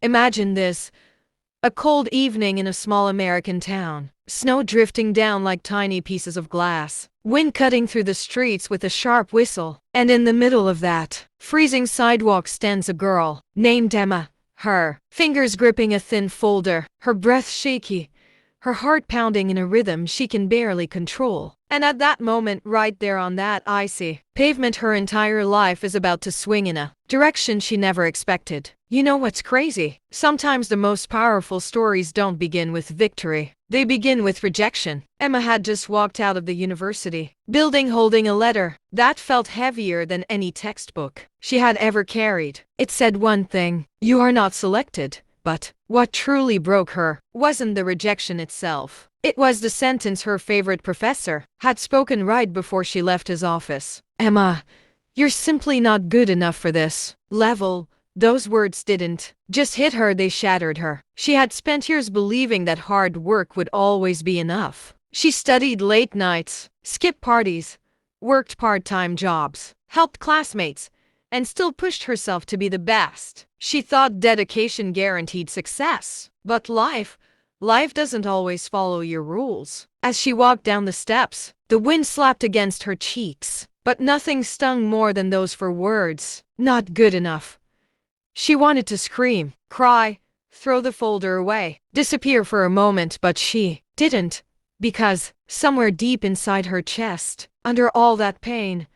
Imagine this. A cold evening in a small American town. Snow drifting down like tiny pieces of glass. Wind cutting through the streets with a sharp whistle. And in the middle of that freezing sidewalk stands a girl named Emma. Her fingers gripping a thin folder, her breath shaky, her heart pounding in a rhythm she can barely control. And at that moment, right there on that icy pavement, her entire life is about to swing in a direction she never expected. You know what's crazy? Sometimes the most powerful stories don't begin with victory. They begin with rejection. Emma had just walked out of the university building holding a letter that felt heavier than any textbook she had ever carried. It said one thing: "You are not selected." But what truly broke her wasn't the rejection itself. It was the sentence her favorite professor had spoken right before she left his office. "Emma, you're simply not good enough for this level." Those words didn't just hit her, they shattered her. She had spent years believing that hard work would always be enough. She studied late nights, skipped parties, worked part-time jobs, helped classmates, and still pushed herself to be the best. She thought dedication guaranteed success. But life doesn't always follow your rules. As she walked down the steps, the wind slapped against her cheeks. But nothing stung more than those four words: "Not good enough." She wanted to scream, cry, throw the folder away, disappear for a moment, but she didn't. Because somewhere deep inside her chest, under all that pain,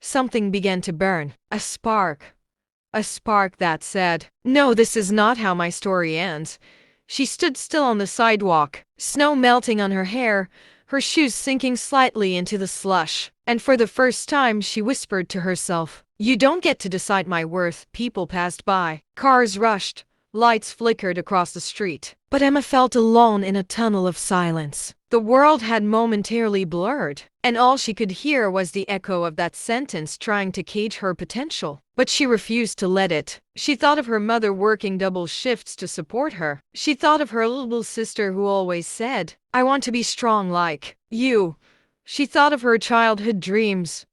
something began to burn. A spark. A spark that said, "No, this is not how my story ends." She stood still on the sidewalk, snow melting on her hair, her shoes sinking slightly into the slush. And for the first time she whispered to herself, "You don't get to decide my worth." People passed by. Cars rushed. Lights flickered across the street. But Emma felt alone in a tunnel of silence. The world had momentarily blurred, and all she could hear was the echo of that sentence trying to cage her potential. But she refused to let it. She thought of her mother working double shifts to support her. She thought of her little sister who always said, "I want to be strong like you." She thought of her childhood dreams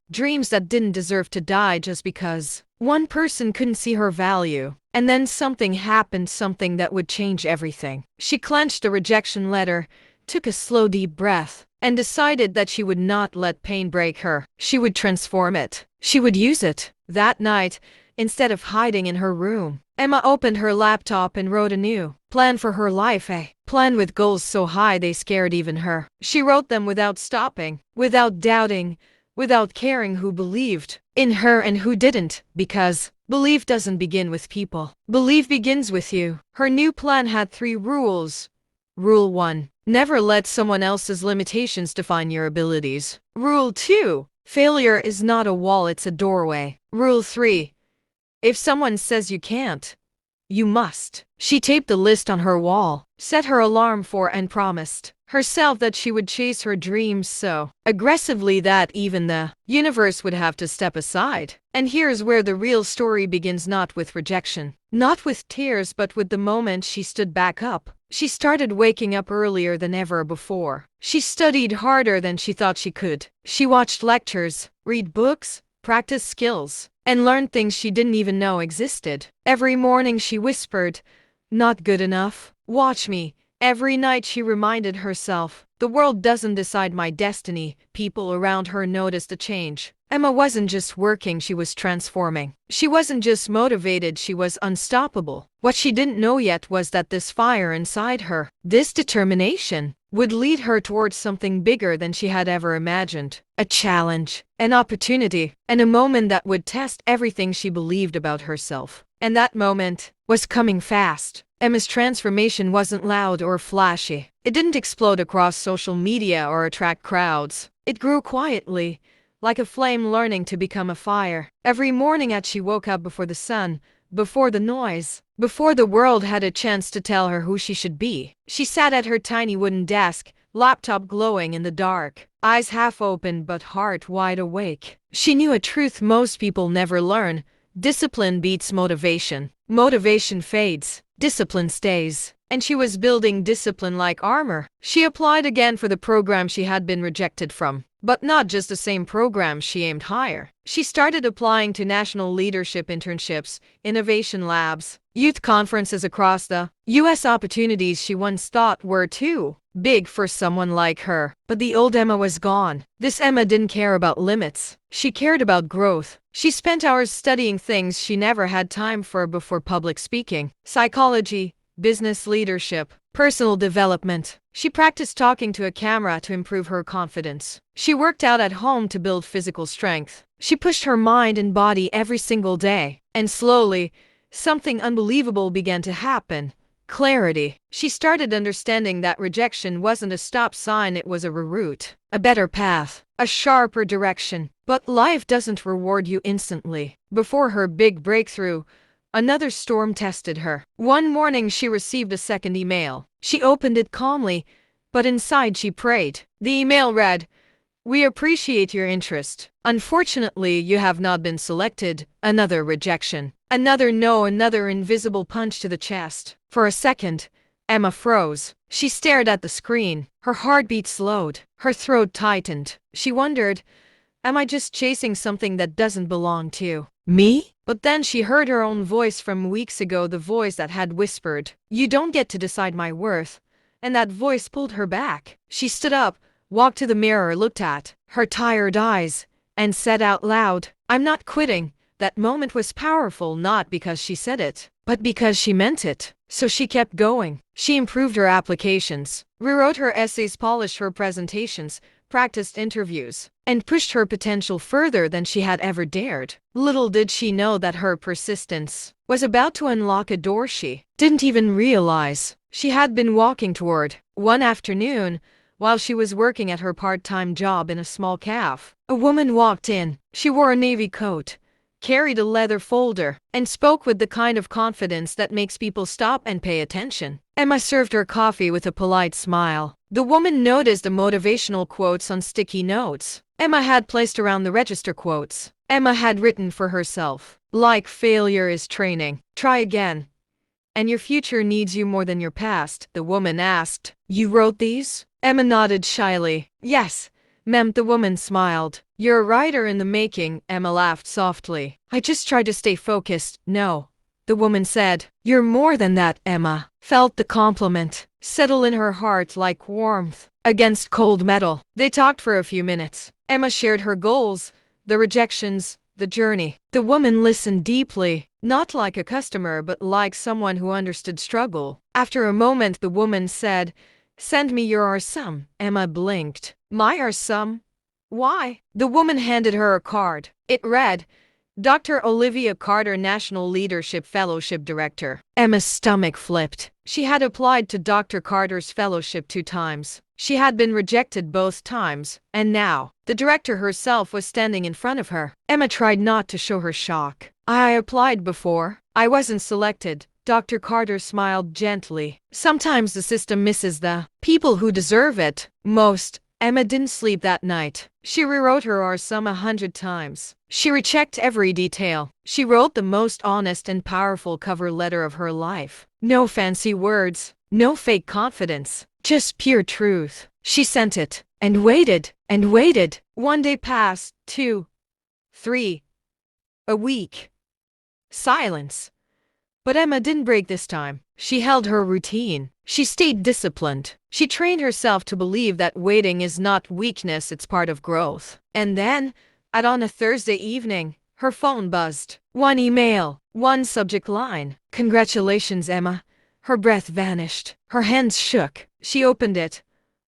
that didn't deserve to die just because one person couldn't see her value. And then something happened, something that would change everything. She clenched the rejection letter, took a slow deep breath, and decided that she would not let pain break her. She would transform it. She would use it. That night, instead of hiding in her room, Emma opened her laptop and wrote a new plan for her life, a plan with goals so high they scared even her. She wrote them without stopping, without doubting, without caring who believed in her and who didn't, because belief doesn't begin with people. Belief begins with you. Her new plan had 3 rules. Rule 1. Never let someone else's limitations define your abilities. Rule 2. Failure is not a wall, it's a doorway. Rule 3. If someone says you can't, you must. She taped the list on her wall, set her alarm for, and promised herself that she would chase her dreams so aggressively that even the universe would have to step aside. And here's where the real story begins, not with rejection, not with tears, but with the moment she stood back up. She started waking up earlier than ever before. She studied harder than she thought she could. She watched lectures, read books, practiced skills, and learned things she didn't even know existed. Every morning she whispered, "Not good enough. Watch me." Every night she reminded herself, "The world doesn't decide my destiny." People around her noticed a change. Emma wasn't just working, she was transforming. She wasn't just motivated, she was unstoppable. What she didn't know yet was that this fire inside her, this determination, would lead her towards something bigger than she had ever imagined. A challenge, an opportunity, and a moment that would test everything she believed about herself. And that moment was coming fast. Emma's transformation wasn't loud or flashy. It didn't explode across social media or attract crowds. It grew quietly, like a flame learning to become a fire. Every morning as she woke up, before the sun, before the noise, before the world had a chance to tell her who she should be, she sat at her tiny wooden desk, laptop glowing in the dark, eyes half open but heart wide awake. She knew a truth most people never learn: discipline beats motivation. Motivation fades, discipline stays. and she was building discipline like armor. She applied again for the program she had been rejected from. But not just the same program, she aimed higher. She started applying to national leadership internships, innovation labs, youth conferences across the U.S. Opportunities she once thought were too big for someone like her. But the old Emma was gone. This Emma didn't care about limits. She cared about growth. She spent hours studying things she never had time for before: public speaking, psychology, business leadership, personal development. She practiced talking to a camera to improve her confidence. She worked out at home to build physical strength. She pushed her mind and body every single day. And slowly, something unbelievable began to happen. Clarity. She started understanding that rejection wasn't a stop sign, it was a reroute, a better path, a sharper direction. But life doesn't reward you instantly. Before her big breakthrough, another storm tested her. One morning she received a second email. She opened it calmly, but inside she prayed. The email read, "We appreciate your interest. Unfortunately, you have not been selected." Another rejection. Another no, another invisible punch to the chest. For a second, Emma froze. She stared at the screen. Her heartbeat slowed. Her throat tightened. She wondered, am I just chasing something that doesn't belong to me? But then she heard her own voice from weeks ago, the voice that had whispered, "You don't get to decide my worth." And that voice pulled her back. She stood up, walked to the mirror, looked at her tired eyes, and said out loud, "I'm not quitting." That moment was powerful, not because she said it, but because she meant it. So she kept going. She improved her applications, rewrote her essays, polished her presentations, practiced interviews, and pushed her potential further than she had ever dared. Little did she know that her persistence was about to unlock a door she didn't even realize she had been walking toward. One afternoon, while she was working at her part-time job in a small cafe, a woman walked in. She wore a navy coat, carried a leather folder, and spoke with the kind of confidence that makes people stop and pay attention. Emma served her coffee with a polite smile. The woman noticed the motivational quotes on sticky notes Emma had placed around the register. Quotes Emma had written for herself, like, "Failure is training. Try again. And your future needs you more than your past." The woman asked, "You wrote these?" Emma nodded shyly. "Yes, ma'am." The woman smiled. "You're a writer in the making." Emma laughed softly. "I just try to stay focused." "No," the woman said. "You're more than that." Emma felt the compliment settle in her heart like warmth against cold metal. They talked for a few minutes. Emma shared her goals, the rejections, the journey. The woman listened deeply, not like a customer but like someone who understood struggle. After a moment the woman said, "Send me your RSUM." Emma blinked. "My RSUM? Why?" The woman handed her a card. It read, "Dr. Olivia Carter, National Leadership Fellowship Director." Emma's stomach flipped. She had applied to Dr. Carter's fellowship 2 times. She had been rejected both times, and now, the director herself was standing in front of her. Emma tried not to show her shock. "I applied before. I wasn't selected." Dr. Carter smiled gently. "Sometimes the system misses the people who deserve it most." Emma didn't sleep that night. She rewrote her RSUM 100 times. She rechecked every detail. She wrote the most honest and powerful cover letter of her life. No fancy words, no fake confidence, just pure truth. She sent it, and waited, and waited. 1 day passed, 2, 3, a week. Silence. But Emma didn't break this time. She held her routine. She stayed disciplined. She trained herself to believe that waiting is not weakness, it's part of growth. And then, on a Thursday evening, her phone buzzed. One email, one subject line. "Congratulations, Emma." Her breath vanished. Her hands shook. She opened it,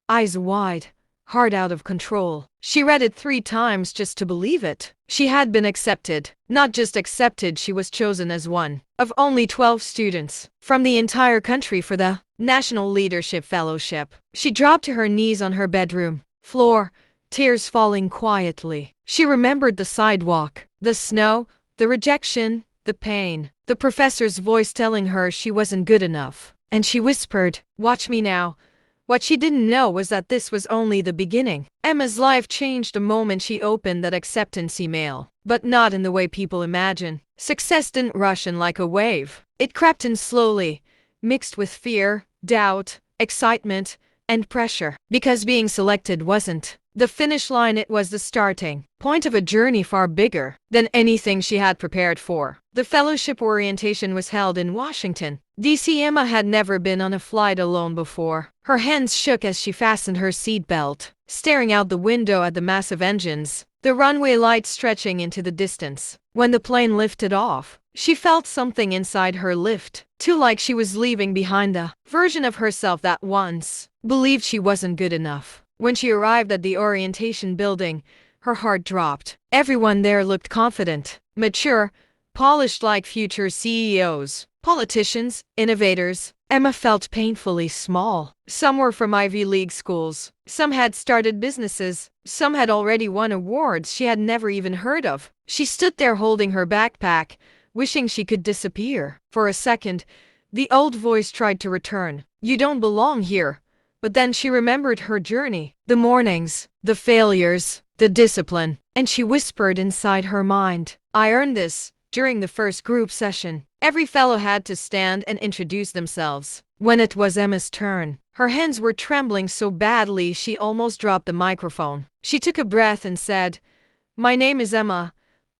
eyes wide, heart out of control. She read it 3 times just to believe it. She had been accepted. Not just accepted, she was chosen as one of only 12 students from the entire country for the National Leadership Fellowship. She dropped to her knees on her bedroom floor, tears falling quietly. She remembered the sidewalk, the snow, the rejection, the pain, the professor's voice telling her she wasn't good enough. And she whispered, "Watch me now." What she didn't know was that this was only the beginning. Emma's life changed the moment she opened that acceptance email. But not in the way people imagine. Success didn't rush in like a wave. It crept in slowly, mixed with fear, doubt, excitement, and pressure. Because being selected wasn't the finish line, it was the starting point of a journey far bigger than anything she had prepared for. The fellowship orientation was held in Washington, D.C. Emma had never been on a flight alone before. Her hands shook as she fastened her seatbelt, staring out the window at the massive engines, the runway lights stretching into the distance. When the plane lifted off, she felt something inside her lift, too, like she was leaving behind the version of herself that once believed she wasn't good enough. When she arrived at the orientation building, her heart dropped. Everyone there looked confident, mature, polished like future CEOs, politicians, innovators. Emma felt painfully small. Some were from Ivy League schools. Some had started businesses. Some had already won awards she had never even heard of. She stood there holding her backpack, wishing she could disappear. For a second, the old voice tried to return. "You don't belong here." But then she remembered her journey, the mornings, the failures, the discipline, and she whispered inside her mind, "I earned this." During the first group session, every fellow had to stand and introduce themselves. When it was Emma's turn, her hands were trembling so badly she almost dropped the microphone. She took a breath and said, "My name is Emma.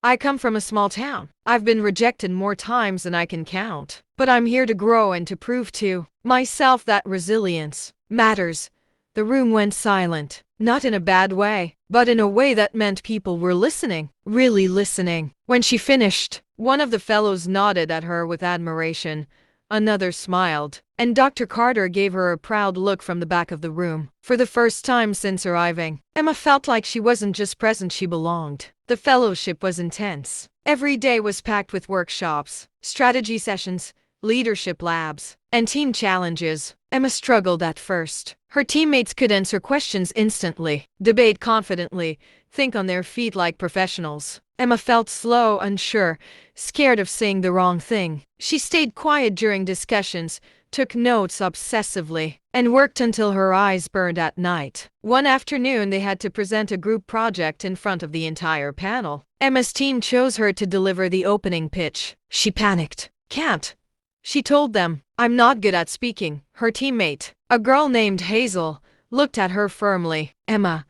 I come from a small town. I've been rejected more times than I can count. But I'm here to grow and to prove to myself that resilience matters." The room went silent, not in a bad way, but in a way that meant people were listening, really listening. When she finished, one of the fellows nodded at her with admiration, another smiled, and Dr. Carter gave her a proud look from the back of the room. For the first time since arriving, Emma felt like she wasn't just present, she belonged. The fellowship was intense. Every day was packed with workshops, strategy sessions, leadership labs, and team challenges. Emma struggled at first. Her teammates could answer questions instantly, debate confidently, think on their feet like professionals. Emma felt slow, unsure, scared of saying the wrong thing. She stayed quiet during discussions, took notes obsessively, and worked until her eyes burned at night. One afternoon they had to present a group project in front of the entire panel. Emma's team chose her to deliver the opening pitch. She panicked. "Can't," she told them. "I'm not good at speaking." Her teammate, a girl named Hazel, looked at her firmly. "Emma,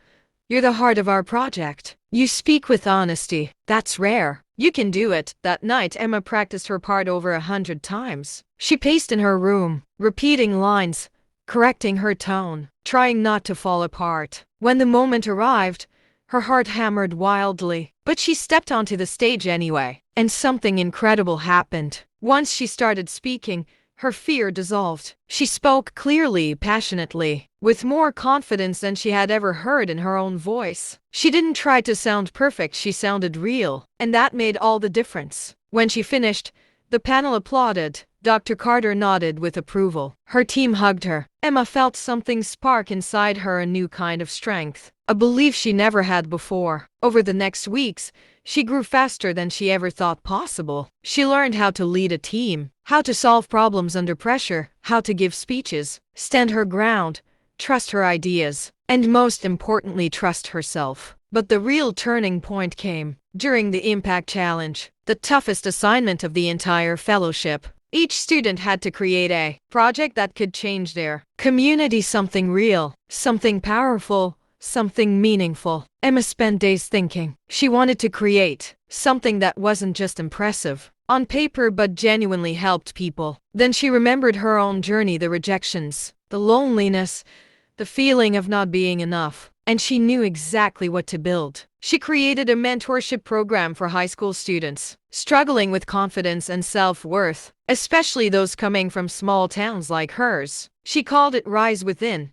you're the heart of our project. You speak with honesty. That's rare. You can do it." That night Emma practiced her part over 100 times. She paced in her room, repeating lines, correcting her tone, trying not to fall apart. When the moment arrived, her heart hammered wildly. But she stepped onto the stage anyway, and something incredible happened. Once she started speaking, her fear dissolved. She spoke clearly, passionately, with more confidence than she had ever heard in her own voice. She didn't try to sound perfect, she sounded real, and that made all the difference. When she finished, the panel applauded. Dr. Carter nodded with approval. Her team hugged her. Emma felt something spark inside her, a new kind of strength, a belief she never had before. Over the next weeks, she grew faster than she ever thought possible. She learned how to lead a team, how to solve problems under pressure, how to give speeches, stand her ground, trust her ideas, and most importantly, trust herself. But the real turning point came during the Impact Challenge, the toughest assignment of the entire fellowship. Each student had to create a project that could change their community, something real, something powerful, something meaningful. Emma spent days thinking. She wanted to create something that wasn't just impressive on paper but genuinely helped people. Then she remembered her own journey, the rejections, the loneliness, the feeling of not being enough, and she knew exactly what to build. She created a mentorship program for high school students struggling with confidence and self-worth, especially those coming from small towns like hers. She called it Rise Within.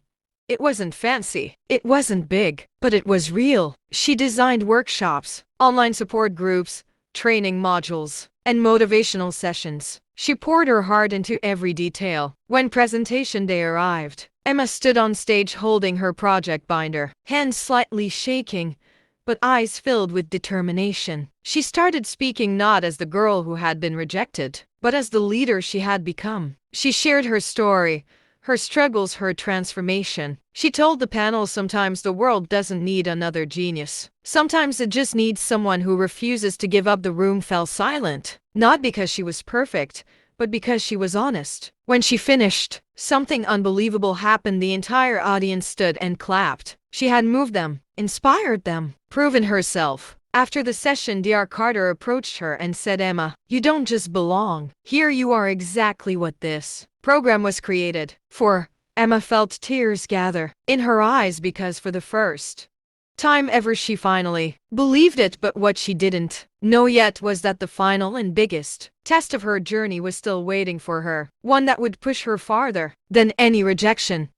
It wasn't fancy, it wasn't big, but it was real. She designed workshops, online support groups, training modules, and motivational sessions. She poured her heart into every detail. When presentation day arrived, Emma stood on stage holding her project binder, hands slightly shaking, but eyes filled with determination. She started speaking not as the girl who had been rejected, but as the leader she had become. She shared her story, her struggles, her transformation. She told the panel sometimes the world doesn't need another genius. Sometimes it just needs someone who refuses to give up. The room fell silent, not because she was perfect, but because she was honest. When she finished, something unbelievable happened. The entire audience stood and clapped. She had moved them, inspired them, proven herself. After the session, Dr. Carter approached her and said, "Emma, you don't just belong here, you are exactly what this program was created for." Emma felt tears gather in her eyes because for the first time ever she finally believed it. But what she didn't know yet was that the final and biggest test of her journey was still waiting for her, one that would push her farther than any rejection.